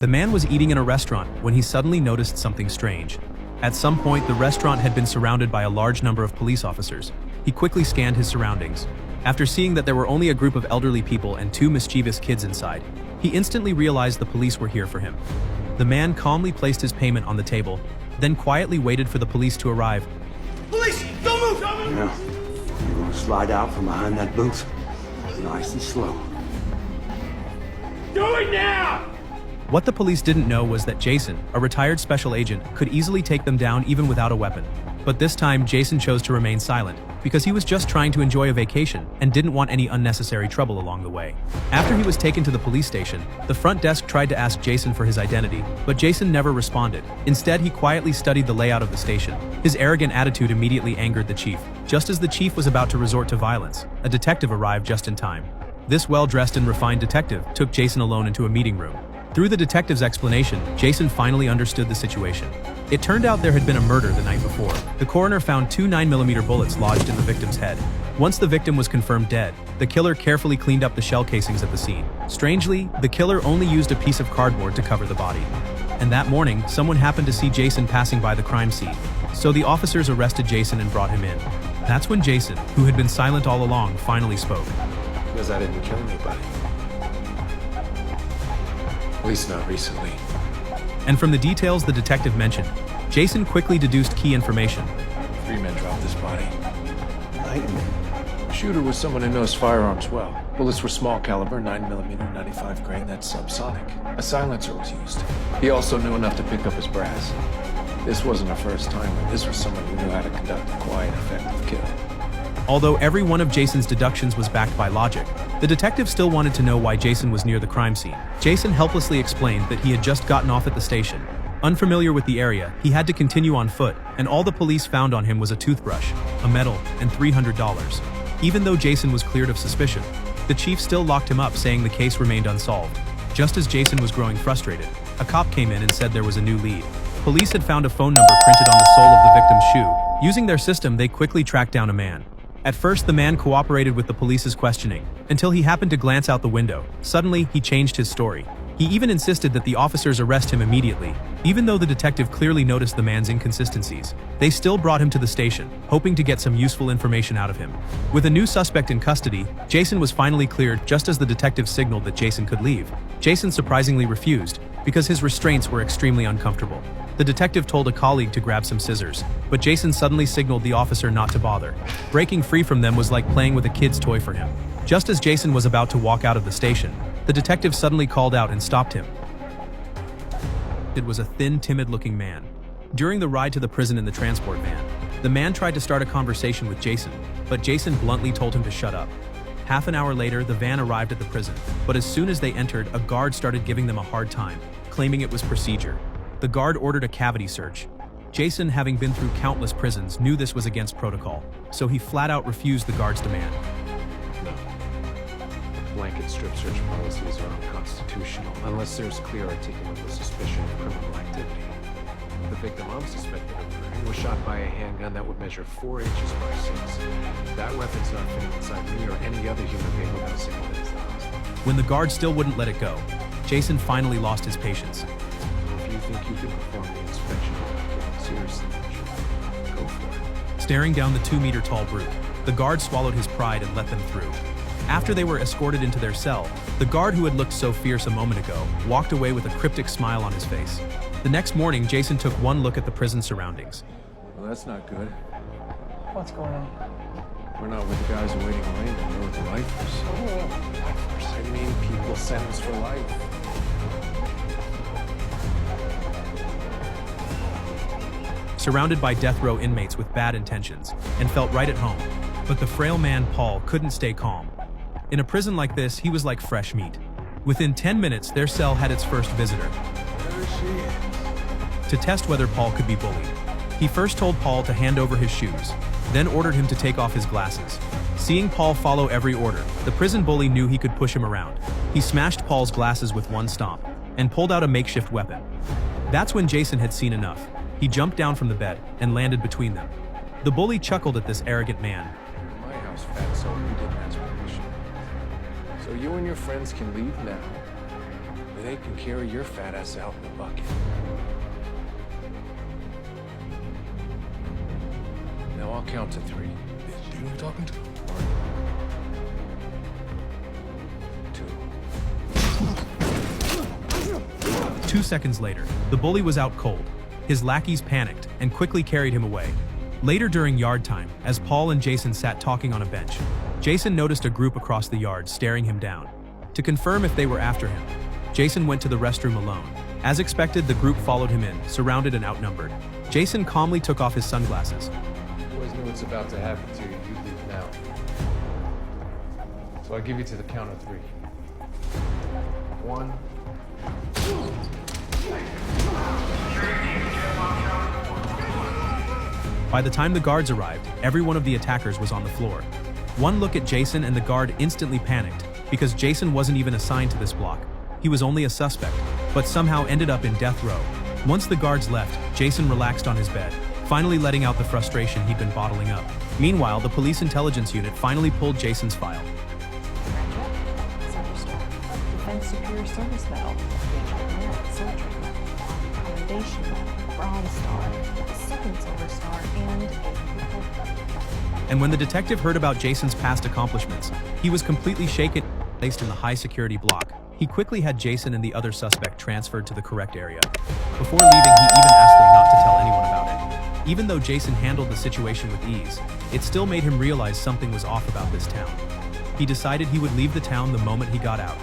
The man was eating in a restaurant when he suddenly noticed something strange. At some point, the restaurant had been surrounded by a large number of police officers. He quickly scanned his surroundings. After seeing that there were only a group of elderly people and two mischievous kids inside, he instantly realized the police were here for him. The man calmly placed his payment on the table, then quietly waited for the police to arrive. Police! Don't move! Don't move! Yeah, you're gonna slide out from behind that booth, nice and slow. Do it now! What the police didn't know was that Jason, a retired special agent, could easily take them down even without a weapon. But this time, Jason chose to remain silent, because he was just trying to enjoy a vacation and didn't want any unnecessary trouble along the way. After he was taken to the police station, the front desk tried to ask Jason for his identity, but Jason never responded. Instead, he quietly studied the layout of the station. His arrogant attitude immediately angered the chief. Just as the chief was about to resort to violence, a detective arrived just in time. This well-dressed and refined detective took Jason alone into a meeting room. Through the detective's explanation, Jason finally understood the situation. It turned out there had been a murder the night before. The coroner found two 9mm bullets lodged in the victim's head. Once the victim was confirmed dead, the killer carefully cleaned up the shell casings at the scene. Strangely, the killer only used a piece of cardboard to cover the body. And that morning, someone happened to see Jason passing by the crime scene. So the officers arrested Jason and brought him in. That's when Jason, who had been silent all along, finally spoke. Because I didn't kill anybody. At least not recently. And from the details the detective mentioned, Jason quickly deduced key information. 3 men dropped this body. The shooter was someone who knows firearms well. Bullets were small caliber, 9mm, 95 grain, that's subsonic. A silencer was used. He also knew enough to pick up his brass. This wasn't a first timer. This was someone who knew how to conduct a quiet, effective kill. Although every one of Jason's deductions was backed by logic, the detective still wanted to know why Jason was near the crime scene. Jason helplessly explained that he had just gotten off at the station. Unfamiliar with the area, he had to continue on foot, and all the police found on him was a toothbrush, a medal, and $300. Even though Jason was cleared of suspicion, the chief still locked him up, saying the case remained unsolved. Just as Jason was growing frustrated, a cop came in and said there was a new lead. Police had found a phone number printed on the sole of the victim's shoe. Using their system, they quickly tracked down a man. At first, the man cooperated with the police's questioning, until he happened to glance out the window. Suddenly, he changed his story. He even insisted that the officers arrest him immediately. Even though the detective clearly noticed the man's inconsistencies, they still brought him to the station, hoping to get some useful information out of him. With a new suspect in custody, Jason was finally cleared just as the detective signaled that Jason could leave. Jason surprisingly refused, because his restraints were extremely uncomfortable. The detective told a colleague to grab some scissors, but Jason suddenly signaled the officer not to bother. Breaking free from them was like playing with a kid's toy for him. Just as Jason was about to walk out of the station, the detective suddenly called out and stopped him. It was a thin, timid-looking man. During the ride to the prison in the transport van, the man tried to start a conversation with Jason, but Jason bluntly told him to shut up. Half an hour later, the van arrived at the prison, but as soon as they entered, a guard started giving them a hard time, claiming it was procedure. The guard ordered a cavity search. Jason, having been through countless prisons, knew this was against protocol, so he flat out refused the guard's demand. No. Blanket strip search policies are unconstitutional, unless there's clear articulable suspicion of criminal activity. The victim I'm suspected of murdering was shot by a handgun that would measure 4 inches by 6. That weapon's not fitting inside me or any other human being without single as the hospital. When the guard still wouldn't let it go, Jason finally lost his patience. If you think you can perform the inspection without seriously injured, go for it. Staring down the 2-meter-tall brute, the guard swallowed his pride and let them through. After they were escorted into their cell, the guard who had looked so fierce a moment ago walked away with a cryptic smile on his face. The next morning, Jason took one look at the prison surroundings. Well, that's not good. What's going on? We're not with the guys awaiting arraignment. We're with the lifers. Lifers? I mean people sentenced for life. Surrounded by death row inmates with bad intentions, and felt right at home. But the frail man, Paul, couldn't stay calm. In a prison like this, he was like fresh meat. Within 10 minutes, their cell had its first visitor. There she is. To test whether Paul could be bullied, he first told Paul to hand over his shoes, then ordered him to take off his glasses. Seeing Paul follow every order, the prison bully knew he could push him around. He smashed Paul's glasses with one stomp, and pulled out a makeshift weapon. That's when Jason had seen enough. He jumped down from the bed and landed between them. The bully chuckled at this arrogant man. My house, fatso, you didn't ask permission. So you and your friends can leave now. maybe they can carry your fat ass out in a bucket. Now I'll count to 3. You know who you're talking to? 2. 2 seconds later, the bully was out cold. His lackeys panicked and quickly carried him away. Later during yard time, as Paul and Jason sat talking on a bench, Jason noticed a group across the yard staring him down. To confirm if they were after him, Jason went to the restroom alone. As expected, the group followed him in, surrounded and outnumbered. Jason calmly took off his sunglasses. You always know what's about to happen to you. You leave now. So I give you to the count of 3. 1. By the time the guards arrived, every one of the attackers was on the floor. One look at Jason and the guard instantly panicked, because Jason wasn't even assigned to this block. He was only a suspect, but somehow ended up in death row. Once the guards left, Jason relaxed on his bed, finally letting out the frustration he'd been bottling up. Meanwhile, the police intelligence unit finally pulled Jason's file. Defense Superior Service Medal, Merit, Silver Medal, Commendation Medal, Bronze Star, a second Silver Star, and a Purple Belt. And when the detective heard about Jason's past accomplishments, he was completely shaken, placed in the high-security block. He quickly had Jason and the other suspect transferred to the correct area. Before leaving, he even asked them not to tell anyone about it. Even though Jason handled the situation with ease, it still made him realize something was off about this town. He decided he would leave the town the moment he got out.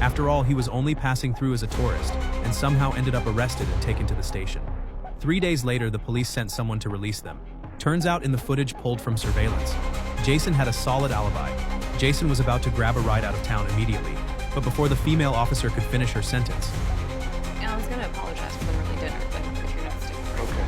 After all, he was only passing through as a tourist, and somehow ended up arrested and taken to the station. 3 days later, the police sent someone to release them. Turns out in the footage pulled from surveillance, Jason had a solid alibi. Jason was about to grab a ride out of town immediately, but before the female officer could finish her sentence, I was gonna apologize for the early dinner, but if you're not sticking for it. Okay.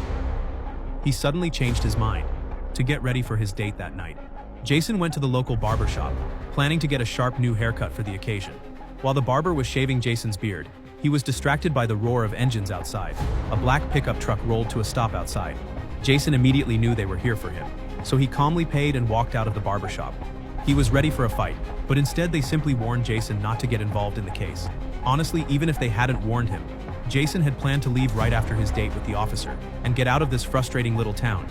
he suddenly changed his mind to get ready for his date that night. Jason went to the local barber shop, planning to get a sharp new haircut for the occasion. While the barber was shaving Jason's beard, he was distracted by the roar of engines outside. A black pickup truck rolled to a stop outside. Jason immediately knew they were here for him, so he calmly paid and walked out of the barbershop. He was ready for a fight, but instead they simply warned Jason not to get involved in the case. Honestly, even if they hadn't warned him, Jason had planned to leave right after his date with the officer and get out of this frustrating little town.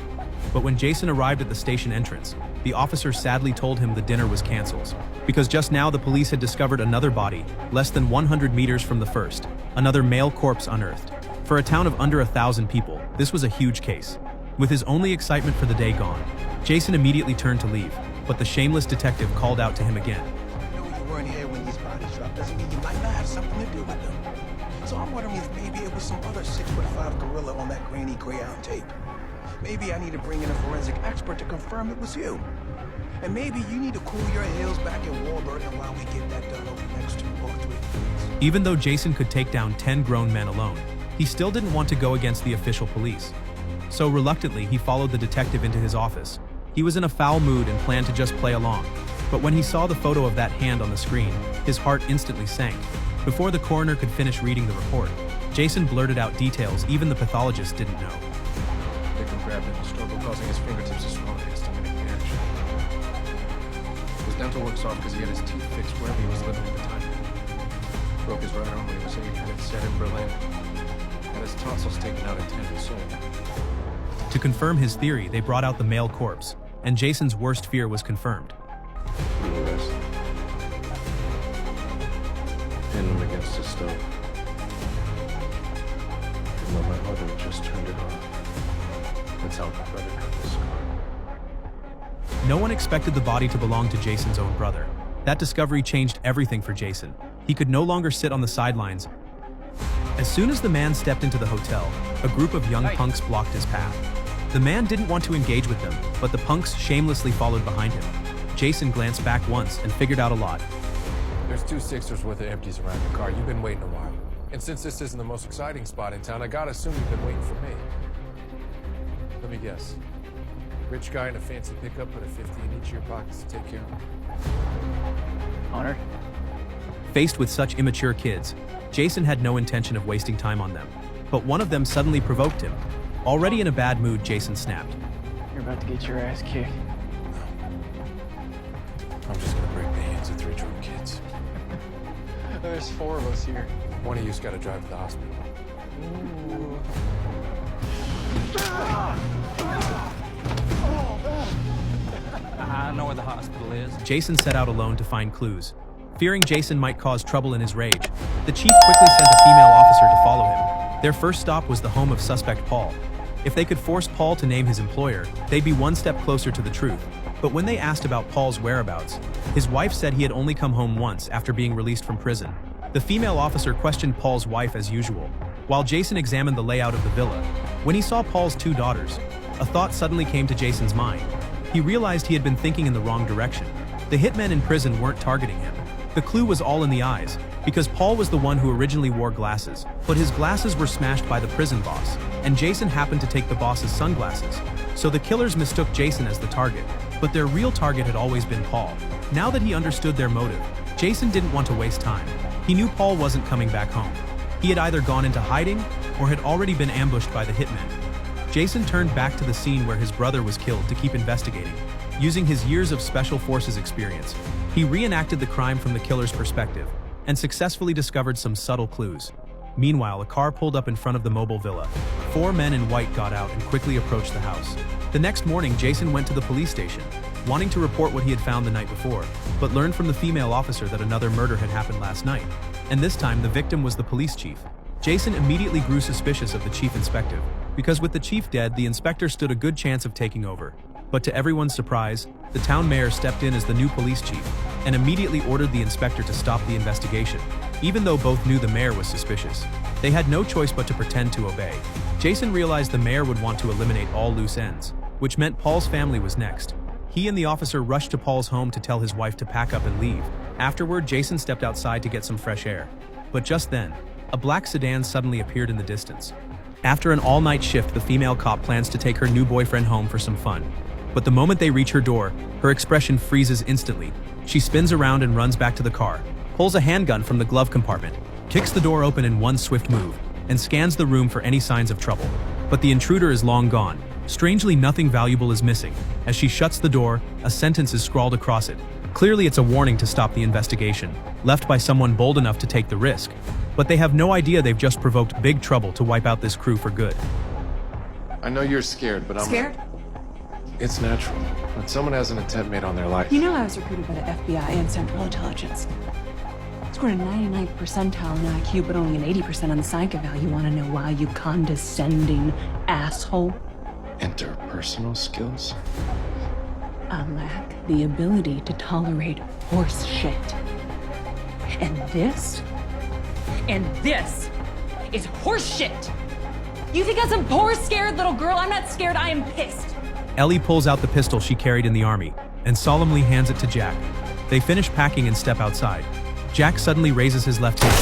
But when Jason arrived at the station entrance, the officer sadly told him the dinner was canceled, because just now the police had discovered another body, less than 100 meters from the first, another male corpse unearthed. For a town of under 1,000 people, this was a huge case. With his only excitement for the day gone, Jason immediately turned to leave, but the shameless detective called out to him again. I know you weren't here when these bodies dropped. Doesn't mean you might not have something to do with them. So I'm wondering if maybe it was some other 6'5" gorilla on that grainy Greyhound tape. Maybe I need to bring in a forensic expert to confirm it was you. And maybe you need to cool your heels back in Warburton while we get that done over the next 2 or 3 weeks. Even though Jason could take down 10 grown men alone, he still didn't want to go against the official police. So reluctantly, he followed the detective into his office. He was in a foul mood and planned to just play along. But when he saw the photo of that hand on the screen, his heart instantly sank. Before the coroner could finish reading the report, Jason blurted out details even the pathologist didn't know. Victim grabbed at the struggle, causing his fingertips to swell and histaminic reaction. His dental work soft because he had his teeth fixed wherever he was living at the time. Broke his right arm when he was 8, had it set in Berlin. Had his tonsils taken out at 10 and sold. To confirm his theory, they brought out the male corpse, and Jason's worst fear was confirmed. Pin him against the stove. Even though my mother had just turned it off. That's how my brother got this scar. No one expected the body to belong to Jason's own brother. That discovery changed everything for Jason. He could no longer sit on the sidelines. As soon as the man stepped into the hotel, a group of young punks blocked his path. The man didn't want to engage with them, but the punks shamelessly followed behind him. Jason glanced back once and figured out a lot. There's 2 Sixers worth of empties around your car. You've been waiting a while. And since this isn't the most exciting spot in town, I gotta assume you've been waiting for me. Let me guess. Rich guy in a fancy pickup put a 50 in each of your pockets to take care of him. Honored? Faced with such immature kids, Jason had no intention of wasting time on them. But one of them suddenly provoked him. Already in a bad mood, Jason snapped. You're about to get your ass kicked. I'm just gonna break the hands of 3 drunk kids. There's 4 of us here. One of you's got to drive to the hospital. I know where the hospital is. Jason set out alone to find clues. Fearing Jason might cause trouble in his rage, the chief quickly sent a female officer to follow him. Their first stop was the home of suspect Paul. If they could force Paul to name his employer, they'd be one step closer to the truth. But when they asked about Paul's whereabouts, his wife said he had only come home once after being released from prison. The female officer questioned Paul's wife as usual, while Jason examined the layout of the villa. When he saw Paul's 2 daughters, a thought suddenly came to Jason's mind. He realized he had been thinking in the wrong direction. The hitmen in prison weren't targeting him. The clue was all in the eyes, because Paul was the one who originally wore glasses, but his glasses were smashed by the prison boss, and Jason happened to take the boss's sunglasses. So the killers mistook Jason as the target, but their real target had always been Paul. Now that he understood their motive, Jason didn't want to waste time. He knew Paul wasn't coming back home. He had either gone into hiding or had already been ambushed by the hitmen. Jason turned back to the scene where his brother was killed to keep investigating. Using his years of special forces experience, he reenacted the crime from the killer's perspective and successfully discovered some subtle clues. Meanwhile, a car pulled up in front of the mobile villa. 4 men in white got out and quickly approached the house. The next morning, Jason went to the police station, wanting to report what he had found the night before, but learned from the female officer that another murder had happened last night, and this time the victim was the police chief. Jason immediately grew suspicious of the chief inspector, because with the chief dead, the inspector stood a good chance of taking over. But to everyone's surprise, the town mayor stepped in as the new police chief and immediately ordered the inspector to stop the investigation. Even though both knew the mayor was suspicious, they had no choice but to pretend to obey. Jason realized the mayor would want to eliminate all loose ends, which meant Paul's family was next. He and the officer rushed to Paul's home to tell his wife to pack up and leave. Afterward, Jason stepped outside to get some fresh air. But just then, a black sedan suddenly appeared in the distance. After an all-night shift, the female cop plans to take her new boyfriend home for some fun. But the moment they reach her door, her expression freezes instantly. She spins around and runs back to the car, pulls a handgun from the glove compartment, kicks the door open in one swift move, and scans the room for any signs of trouble. But the intruder is long gone. Strangely, nothing valuable is missing. As she shuts the door, a sentence is scrawled across it. Clearly, it's a warning to stop the investigation, left by someone bold enough to take the risk. But they have no idea they've just provoked big trouble to wipe out this crew for good. I know you're scared, but I'm Scared? It's natural. When someone has an attempt made on their life. You know I was recruited by the FBI and Central Intelligence. Scored a 99th percentile in IQ, but only an 80% on the psych eval. You want to know why, you condescending asshole? Interpersonal skills? I lack the ability to tolerate horse shit. And this is horse shit. You think I'm some poor, scared little girl? I'm not scared, I am pissed. Ellie pulls out the pistol she carried in the army and solemnly hands it to Jack. They finish packing and step outside. Jack suddenly raises his left hand.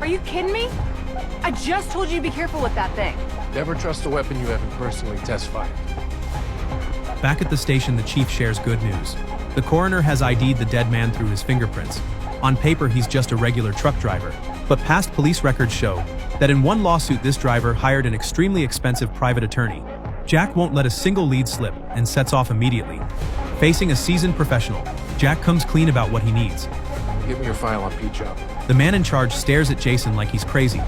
Are you kidding me? I just told you to be careful with that thing. Never trust a weapon you haven't personally test fired. Back at the station, the chief shares good news. The coroner has ID'd the dead man through his fingerprints. On paper, he's just a regular truck driver, but past police records show that in one lawsuit, this driver hired an extremely expensive private attorney. Jack won't let a single lead slip and sets off immediately. Facing a seasoned professional, Jack comes clean about what he needs. Give me your file on Pete Job. The man in charge stares at Jason like he's crazy.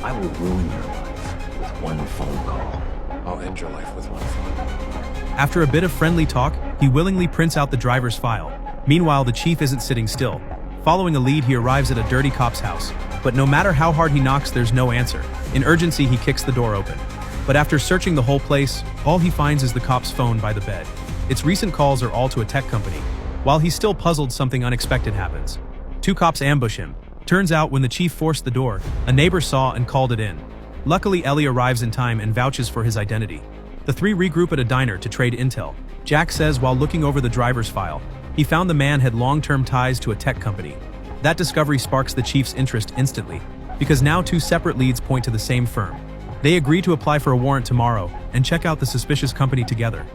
I will ruin your life with one phone call. I'll end your life with one phone. After a bit of friendly talk, he willingly prints out the driver's file. Meanwhile, the chief isn't sitting still. Following a lead, he arrives at a dirty cop's house. But no matter how hard he knocks, there's no answer. In urgency, he kicks the door open. But after searching the whole place, all he finds is the cop's phone by the bed. Its recent calls are all to a tech company. While he's still puzzled, something unexpected happens. 2 cops ambush him. Turns out, when the chief forced the door, a neighbor saw and called it in. Luckily, Ellie arrives in time and vouches for his identity. The 3 regroup at a diner to trade intel. Jack says while looking over the driver's file, he found the man had long-term ties to a tech company. That discovery sparks the chief's interest instantly, because now 2 separate leads point to the same firm. They agree to apply for a warrant tomorrow and check out the suspicious company together.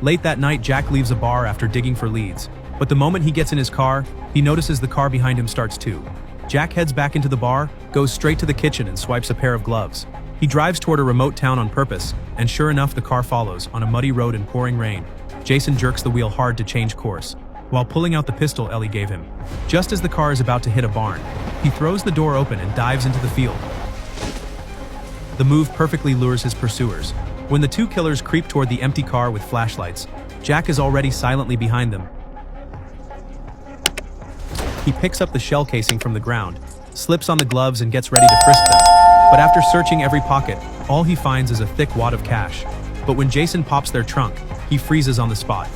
Late that night, Jack leaves a bar after digging for leads, but the moment he gets in his car, he notices the car behind him starts too. Jack heads back into the bar, goes straight to the kitchen and swipes a pair of gloves. He drives toward a remote town on purpose, and sure enough, the car follows on a muddy road in pouring rain. Jason jerks the wheel hard to change course. while pulling out the pistol Ellie gave him. Just as the car is about to hit a barn, he throws the door open and dives into the field. The move perfectly lures his pursuers. When the two killers creep toward the empty car with flashlights, Jack is already silently behind them. He picks up the shell casing from the ground, slips on the gloves and gets ready to frisk them. But after searching every pocket, all he finds is a thick wad of cash. But when Jason pops their trunk, he freezes on the spot.